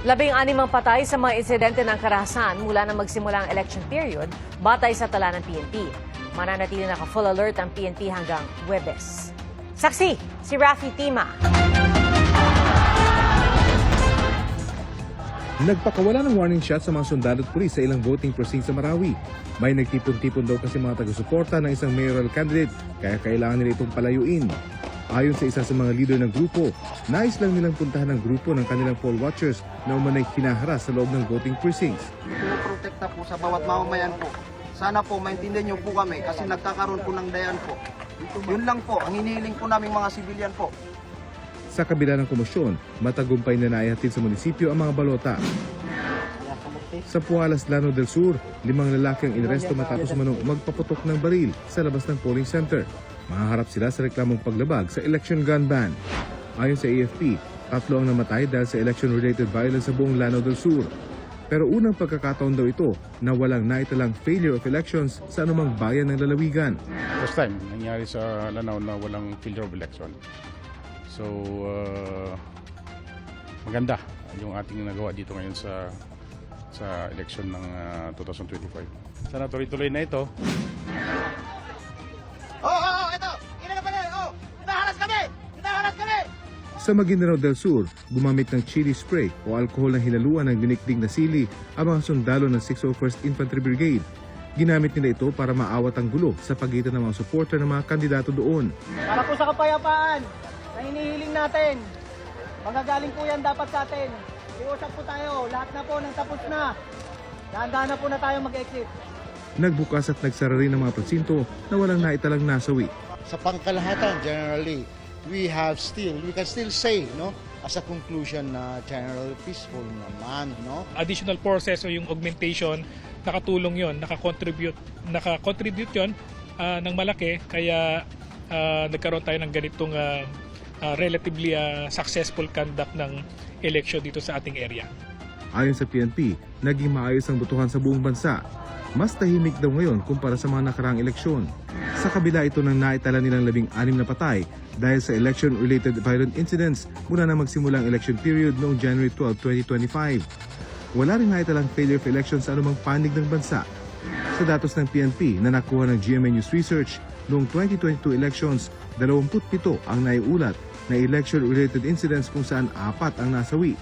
16 ang patay sa mga insidente ng karahasan mula na magsimula ang election period, batay sa tala ng PNP. Mananatili naka-full alert ang PNP hanggang Huwebes. Saksi, si Rafi Tima. Nagpakawala ng warning shot sa mga sundalo at pulis sa ilang voting precinct sa Marawi. May nagtipon-tipon daw kasi mga taga-suporta ng isang mayoral candidate, kaya kailangan nila itong palayuin. Ayon sa isa sa mga leader ng grupo, nais lang nilang puntahan ng grupo ng kanilang poll watchers na umanay hinaharas sa loob ng voting precincts. Pinoprotekta po sa bawat mamamayan po. Sana po maintindihan niyo po kami kasi nagkakaroon po ng dayan po. Yun lang po, ang hinihiling po namin mga sibilyan po. Sa kabila ng komosyon, matagumpay na naihatid sa munisipyo ang mga balota. Sa Pualas, Llano del Sur, 5 lalaki ang inresto matapos manong magpaputok ng baril sa labas ng polling center. Mahaharap sila sa reklamong paglabag sa election gun ban. Ayon sa AFP, 3 ang namatay dahil sa election-related violence sa buong Llano del Sur. Pero unang pagkakataon daw ito na walang naitalang failure of elections sa anumang bayan ng lalawigan. First time nangyari sa Lanao na walang failure of election. So, maganda yung ating nagawa dito ngayon sa election ng 2025. Sana tuloy-tuloy na ito. Ito! Ina na pala! Hinaharas kami! Hinaharas kami! Sa Maguindanao del Sur, gumamit ng chili spray o alkohol na hinaluan ng dinikdik na sili ang mga sundalo ng 601st Infantry Brigade. Ginamit nila ito para maawat ang gulo sa pagitan ng mga supporter ng mga kandidato doon. Para po sa kapayapaan na hinihiling natin. Magagaling po yan dapat sa atin. Iusap po tayo. Lahat na po nang tapos na. Dahan-dahan na po na tayo mag-exit. Nagbukas at nagsara rin ng mga presinto na walang naitalang nasawi. Sa pangkalahatan, generally, we can still say, no, as a conclusion na general peaceful naman, no. Additional forces o yung augmentation, nakatulong yon, nakakontribute yon ng malaki, kaya nagkaroon tayo ng ganitong relatively successful conduct ng election dito sa ating area. Ayon sa PNP, naging maayos ang botohan sa buong bansa. Mas tahimik daw ngayon kumpara sa mga nakaraang eleksyon. Sa kabila ito ng naitala nilang 16 na patay dahil sa election-related violent incidents mula na magsimula ang election period noong January 12, 2025. Wala rin naitalang failure of election sa anumang panig ng bansa. Sa datos ng PNP na nakuha ng GMA News Research, noong 2022 elections, 27 ang naiulat na election-related incidents kung saan 4 ang nasawi.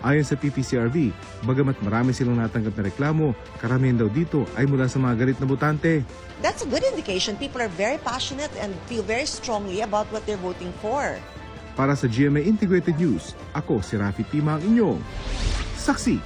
Ayon sa PPCRV, bagamat marami silang natanggap na reklamo, karamihan daw dito ay mula sa mga galit na botante. That's a good indication. People are very passionate and feel very strongly about what they're voting for. Para sa GMA Integrated News, ako si Rafi Tima ang inyong saksi.